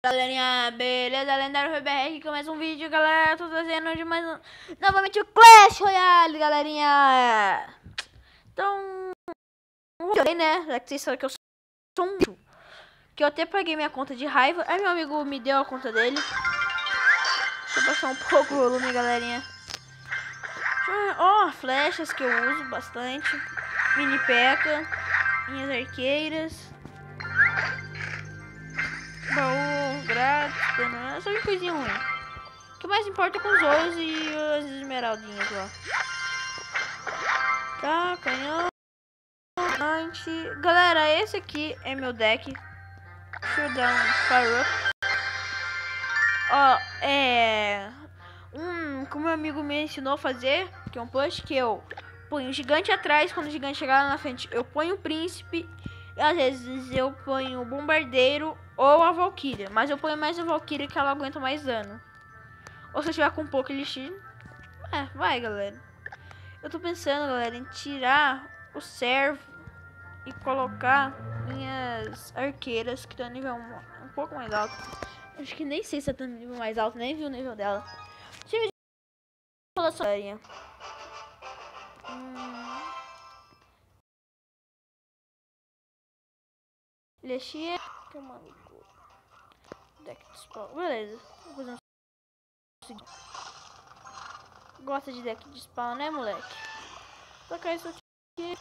Galerinha, beleza? Lendário RBR aqui com mais um vídeo, galera. Tô trazendo de mais novamente o Clash Royale, galerinha. Então, não joguei, né? Já que vocês sabem que eu sou um que eu até paguei minha conta de raiva. Aí meu amigo me deu a conta dele. Deixa eu baixar um pouco o volume, galerinha. Ó, flechas que eu uso bastante. Mini P.E.K.K.A. Minhas arqueiras. Baú, grátis, só que coisinha ruim. O que mais importa é com os olhos e as esmeraldinhas lá. Tá, canhão. Galera, esse aqui é meu deck. Deixa eu dar um power up. Ó, como meu amigo me ensinou a fazer, que é um push, que eu ponho o gigante atrás, quando o gigante chegar lá na frente, eu ponho o príncipe. E às vezes eu ponho o bombardeiro ou a valquíria, mas eu ponho mais a valquíria que ela aguenta mais dano. Ou se eu tiver com pouco elixir, vai, galera. Eu tô pensando, galera, em tirar o servo e colocar minhas arqueiras, que estão no nível um pouco mais alto. Acho que nem sei se tá no nível mais alto, nem vi o nível dela. Deixa eu ver só, galerinha. Elixir. Deck de spawn. Beleza. Vou fazer o seguinte. Gosta de deck de spawn, né, moleque? Vou tacar isso aqui.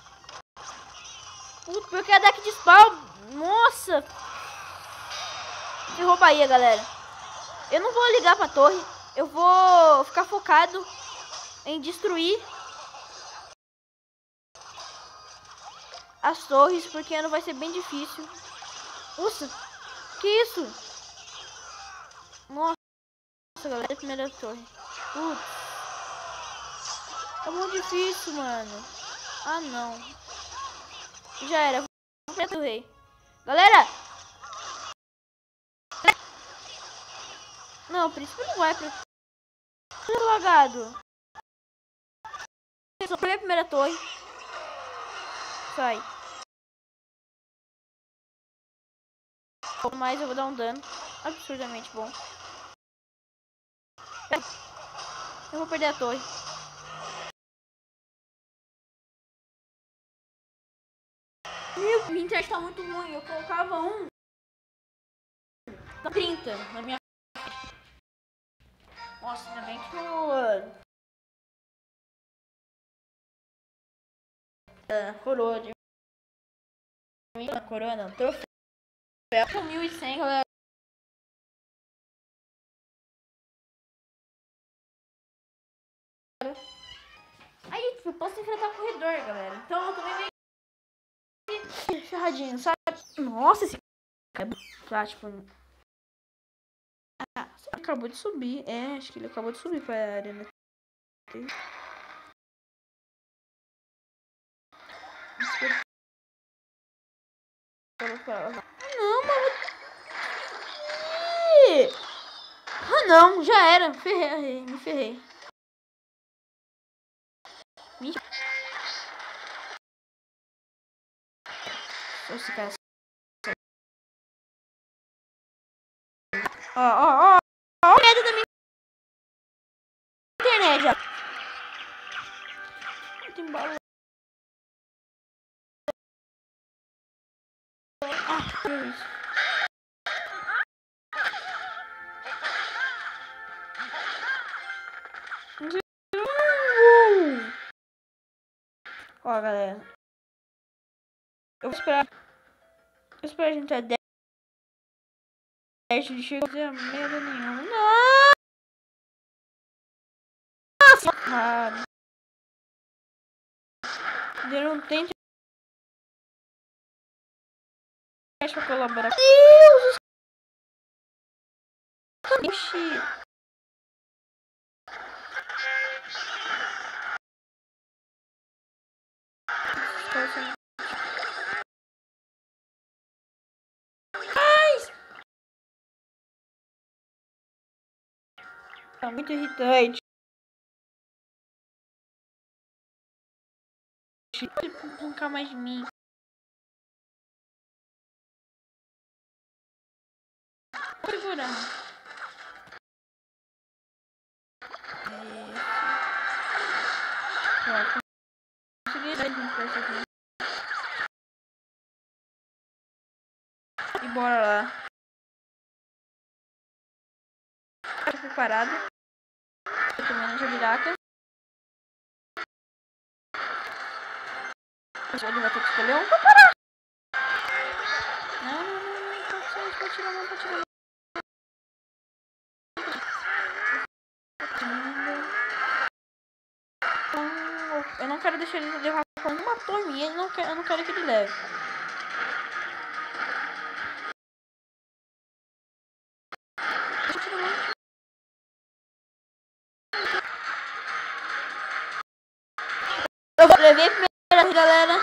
Puta, porque é deck de spawn. Nossa. Ferrou Bahia, galera. Eu não vou ligar pra torre. Eu vou ficar focado em destruir as torres, porque não vai ser bem difícil. Nossa, que isso? Nossa, galera, primeira torre. Putz. É muito difícil, mano. Ah, não. Já era. Vou pegar o rei. Galera! Não, o príncipe não vai pra... lagado. Eu só peguei a primeira torre. Sai. Mas eu vou dar um dano absurdamente bom. Eu vou perder a torre. Minha internet tá muito ruim. Eu colocava 30 na minha... Nossa, ainda bem que o... coroa de... Coroa não, troféu. 1.100, galera. Aí, tipo, eu posso enfrentar o corredor, galera. Então eu também meio ferradinho, sabe? Nossa, esse cara tá, tipo... Ah, ele acabou de subir. É, acho que ele acabou de subir pra arena. Não, mano. Ah, não, já era. Ferrei, me ferrei. Esse cara... Ó, medo da minha internet, ó. Tem bala. Ó, galera. Eu vou esperar. Eu espero a gente ter 10 de chegar. Não tem medo nenhum. Nossa, cara. Eu não tenho pra colaborar. Deus! Oxi. Tá muito irritante. Pode brincar mais de mim. Segurando. Consegui dar isso aqui. E bora lá. Tá preparado. Eu tomando jabiraca. Ele vai ter que escolher um pra parar. Não. Pode tirar a mão, pode tirar a mão. Eu não quero deixar ele levar com uma torminha, eu não quero que ele leve. Eu levei primeiro, galera.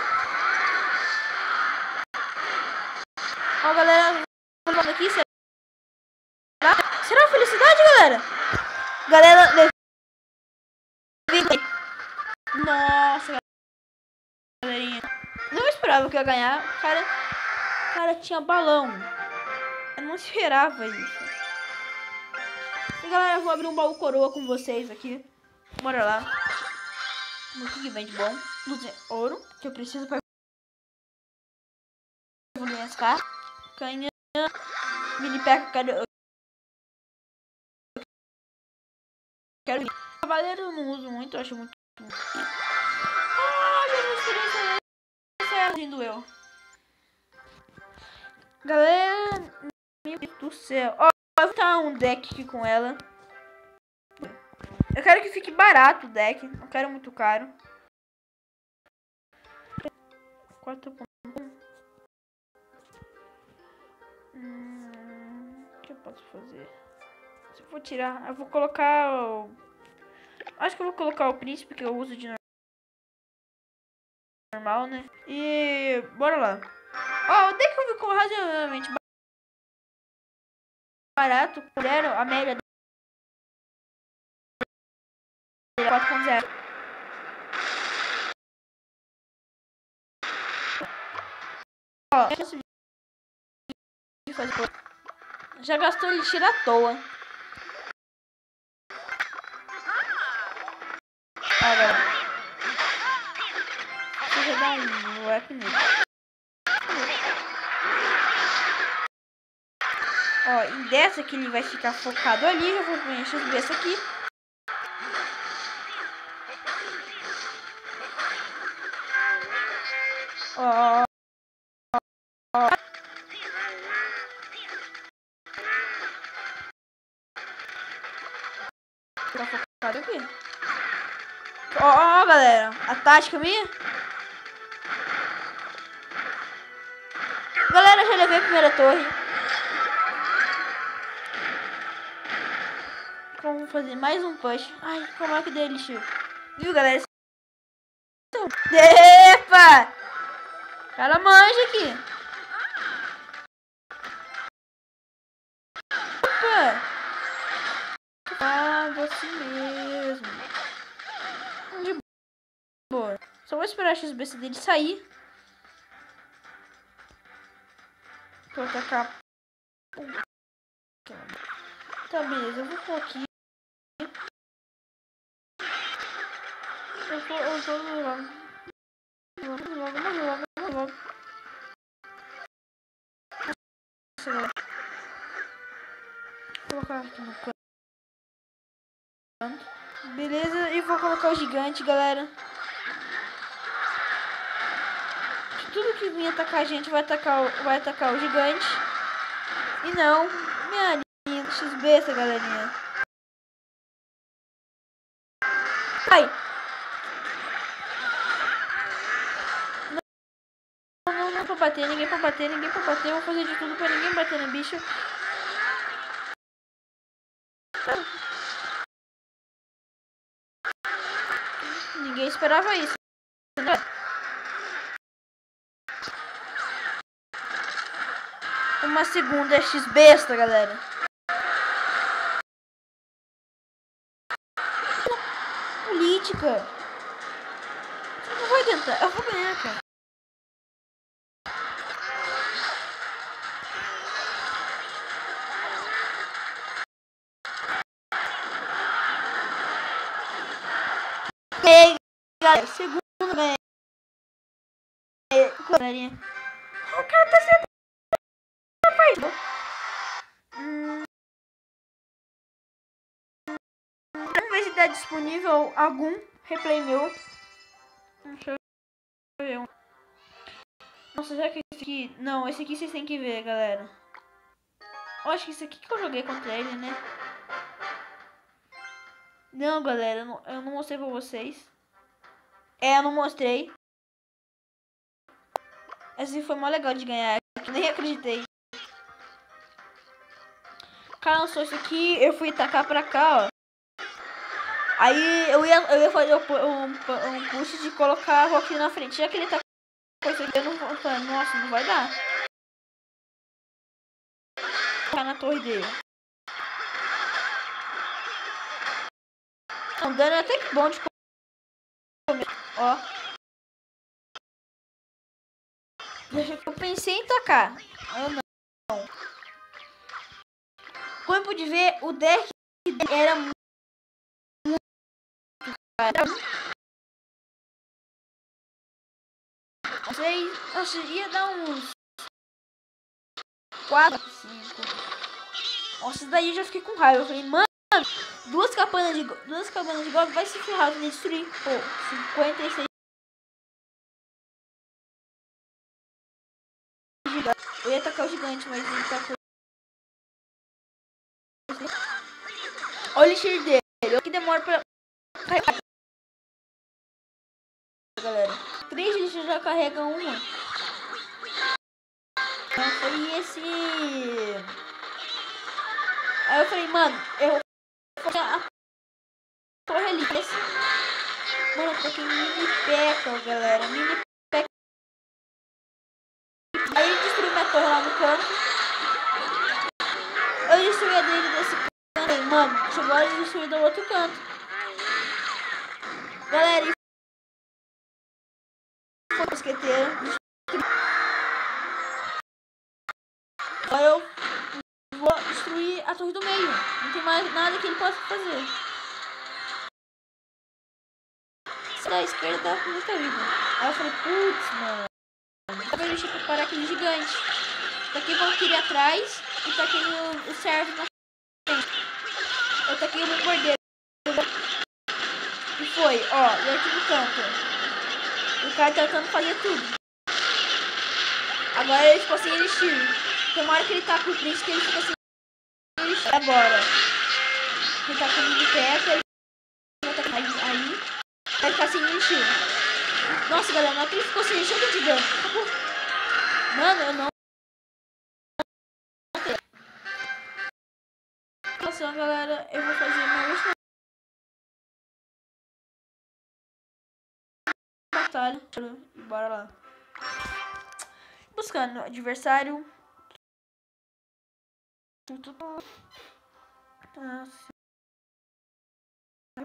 Ó, galera, vamos aqui, será felicidade, galera? Galera, levei. Nossa, galerinha. Não esperava que eu ia ganhar. O cara tinha balão. Eu não esperava isso. E galera, eu vou abrir um baú coroa com vocês aqui. Bora lá. O que vem de bom? Ouro, que eu preciso para evoluir. Canha. Mini peca, quero. Cavaleiro eu não uso muito, eu acho muito. Rindo eu. Galera, meu Deus do céu. Ó, eu vou botar um deck aqui com ela. Eu quero que fique barato o deck. Não quero muito caro. 4.1. O que eu posso fazer? Se eu for tirar, eu vou colocar o... Acho que eu vou colocar o príncipe que eu uso de normal, né? E bora lá. Ó, o deck eu vi com razoavelmente barato. Zero, a média dele é 4.0. Ó, já gastou elixir à toa. Ó, galera. Deixa eu dar um whack nele. Ó, e dessa que ele vai ficar focado ali, eu vou preencher essa aqui. Ó. Ficar focado aqui. Ó, galera, a tática minha. Galera, já levei a primeira torre. Vamos fazer mais um push. Ai, como é que deu elixir? Viu, galera? Epa! O cara manja aqui. Opa! Ah, você mesmo. De boa. Só vou esperar a XBC dele sair. Vou tacar. Tá, beleza. Eu vou pôr aqui. Eu tô logo. Vou colocar aqui no canto. Beleza, e vou colocar o gigante, galera. Tudo que vir atacar a gente vai atacar o gigante. E não, minha linda XB, essa galerinha. Ai! Não pra bater, ninguém pra bater. Vou fazer de tudo pra ninguém bater no bicho. Ninguém esperava isso, né? Uma segunda X-besta, galera. Política. Não vai tentar. Eu vou ganhar, cara. ganhei, galera. Segundo ganhei. Galerinha. O cara tá sendo vamos ver se tá disponível algum replay meu. Deixa eu ver. Nossa, será que esse aqui... Não, esse aqui vocês têm que ver, galera. Eu acho que esse aqui que eu joguei contra ele, né? Não, galera, eu não mostrei pra vocês. Eu não mostrei. Esse foi mó legal de ganhar, que nem acreditei. O cara lançou isso aqui, eu fui tacar pra cá, ó. Aí eu ia fazer um push de colocar a Valkyrie na frente. Já que ele tá com isso aqui, eu não vou... Nossa, não vai dar. Tá na torre dele. O dano é até que bom de comer. Ó. Eu pensei em tacar. Eu não. Como eu pude ver, o deck era muito... Nossa, ia dar uns 4, 5. Nossa, daí eu já fiquei com raiva. Eu falei, mano, duas cabanas de golpe vai se ferrar, vai destruir. Pô, 56 gigantes. Eu ia atacar o gigante, mas ele tacou. Olha o elixir dele. Olha que demora pra carregar. Galera, 3 elixir já carregam uma. Então foi esse. Aí eu falei, mano, eu vou fazer a torre ali. Mano, eu toquei mini peca, galera. Mini peca. Aí ele destruiu minha torre lá no canto. Eu destruí a dele desse canto. Aí, mano, chegou a hora de destruir do outro canto. Galera, e foi o mosqueteiro. Agora eu vou destruir a torre do meio. Não tem mais nada que ele possa fazer. Esse da esquerda tá com muita vida. Aí eu falei, putz, mano. Dá pra gente preparar aquele gigante. Tá aqui o Valkyrie atrás e tá aqui o servo na frente. Eu taquei o bombardeiro. E foi, ó, e aqui no canto. O cara tentando fazer tudo. Agora ele ficou sem elixir. Tem uma hora que ele tá com o príncipe, ele fica sem elixir. Agora, ele tá com o mini peca, ele aí vai ficar sem elixir. Nossa, galera, na hora que ele ficou sem elixir, eu tô te dando. Acabou. Mano, eu não. Nossa, galera, eu vou fazer uma última batalha. Bora lá. Buscando adversário. Nossa.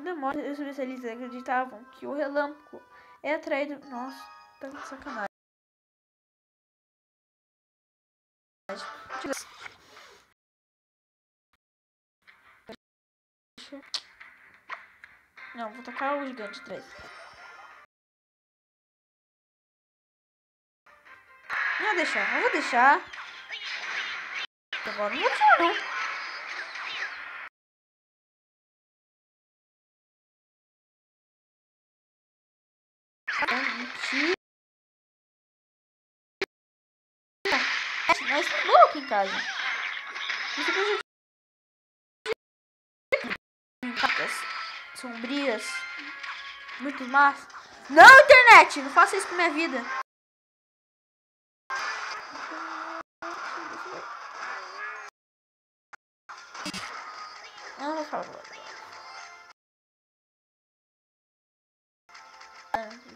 Demora, os especialistas acreditavam que o relâmpago é atraído. Nossa, tá de sacanagem. Não, vou tocar o gigante 3. Não vou deixar, não vou deixar. Agora não vou deixar, não. Mentira. Nós estamos aqui em casa. Isso que a gente... sombrias. Muito massa. Não, internet! Não faça isso com minha vida. Não vou falar.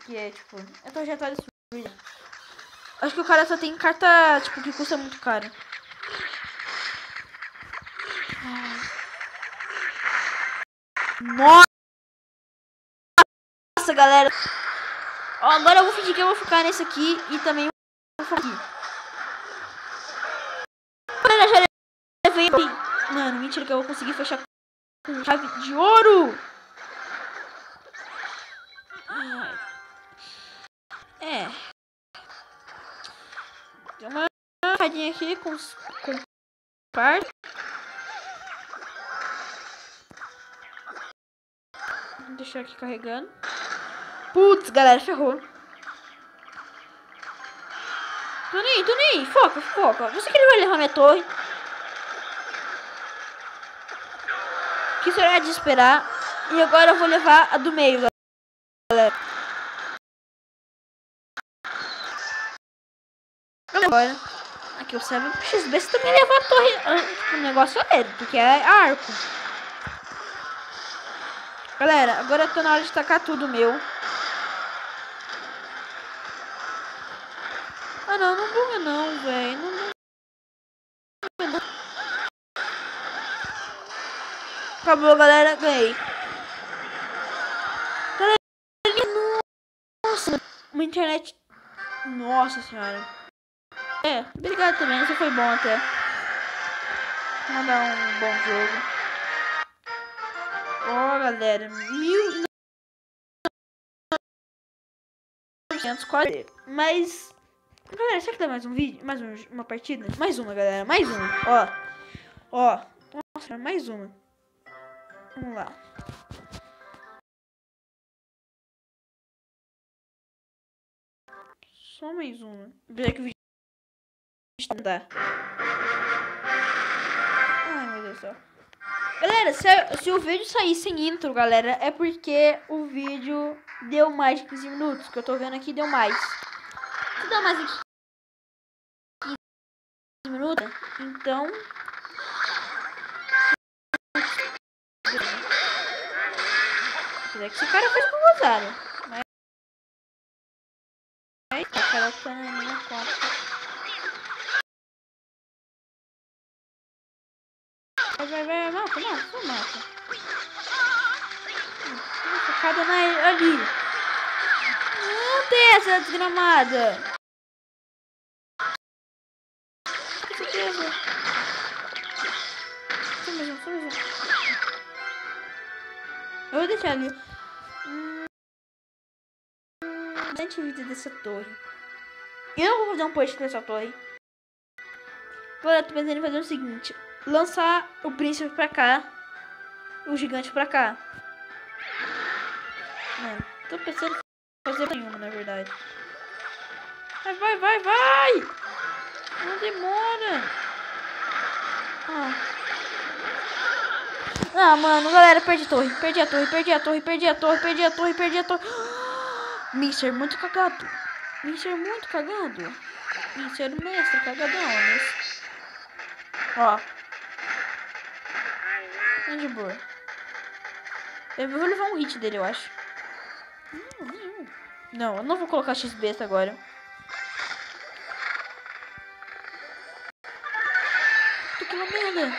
Que é tipo. Eu tô já tá destruída. Acho que o cara só tem carta, tipo, que custa muito caro. Nossa, galera. Ó, agora eu vou fingir que eu vou ficar nesse aqui e também vou ficar aqui. Mano, mentira que eu vou conseguir fechar com chave de ouro. É. Tem uma radinha aqui com par. Vou deixar aqui carregando. Putz, galera, ferrou. Toninho, foca. Você que ele vai levar minha torre. Que isso era de esperar. E agora eu vou levar a do meio, galera. Agora, aqui o 7xB você também leva a torre. O negócio é ele, porque é arco. Galera, agora tô na hora de tacar tudo meu. Ah, não buga não, velho. Não. Acabou, galera. Ganhei. Galera, nossa. Uma internet. Nossa senhora. É, obrigado também. Você foi bom até. Vou mandar um bom jogo. Ó, galera. 1900 quase. Mas... Galera, será que dá mais um vídeo? Mais uma partida? Mais uma, galera. Mais uma. Ó. Nossa, mais uma. Vamos lá. Só mais uma. Apesar que o vídeo não dá. Ai, meu Deus do céu. Galera, se o vídeo sair sem intro, galera, é porque o vídeo deu mais de 15 minutos. Que eu tô vendo aqui, deu mais. Se dá mais de 15 minutos, então... Apesar que esse cara fez com o Rosário. Mas... O cara tá na minha conta. Vai, mata. Focada ali. Não tem essa desgramada. Com certeza. Só mais um. Eu vou deixar ali. Bastante vida dessa torre. Eu vou fazer um post nessa torre. Agora eu tô pensando em fazer o seguinte. Lançar o príncipe pra cá. O gigante pra cá. Mano, tô pensando em fazer nenhuma, na verdade. Vai! Não demora. Ah, mano, galera, perdi a torre. Mister muito cagado. Mister mestre cagadão, Ó. De boa. Eu vou levar um hit dele, eu acho. Não, eu não vou colocar X-Besta agora. Tô que merda.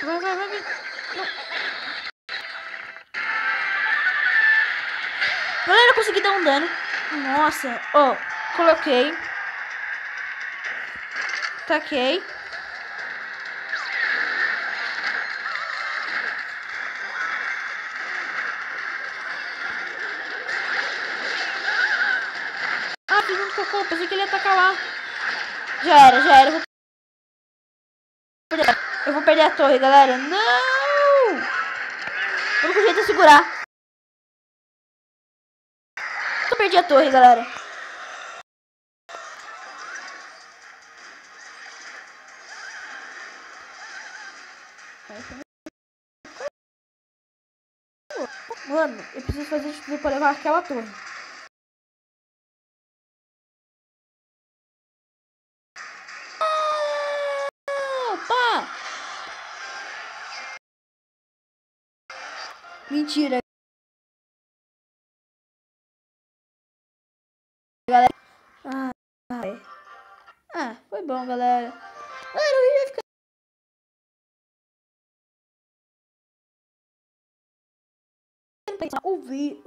Vai. Não. Galera, eu consegui dar um dano. Nossa. Ó, coloquei. Taquei. Fiz um cocô, pensei que ele ia atacar lá. Já era. Eu vou perder a torre, galera. Não! O único jeito é segurar. Eu perdi a torre, galera. Mano, eu preciso fazer isso pra levar aquela torre. Opa! Mentira. Galera. Foi bom, galera. Galera, o vídeo vai ficar... Ouvir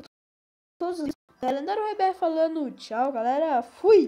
todos os... Galera, Rebel falando tchau, galera. Fui!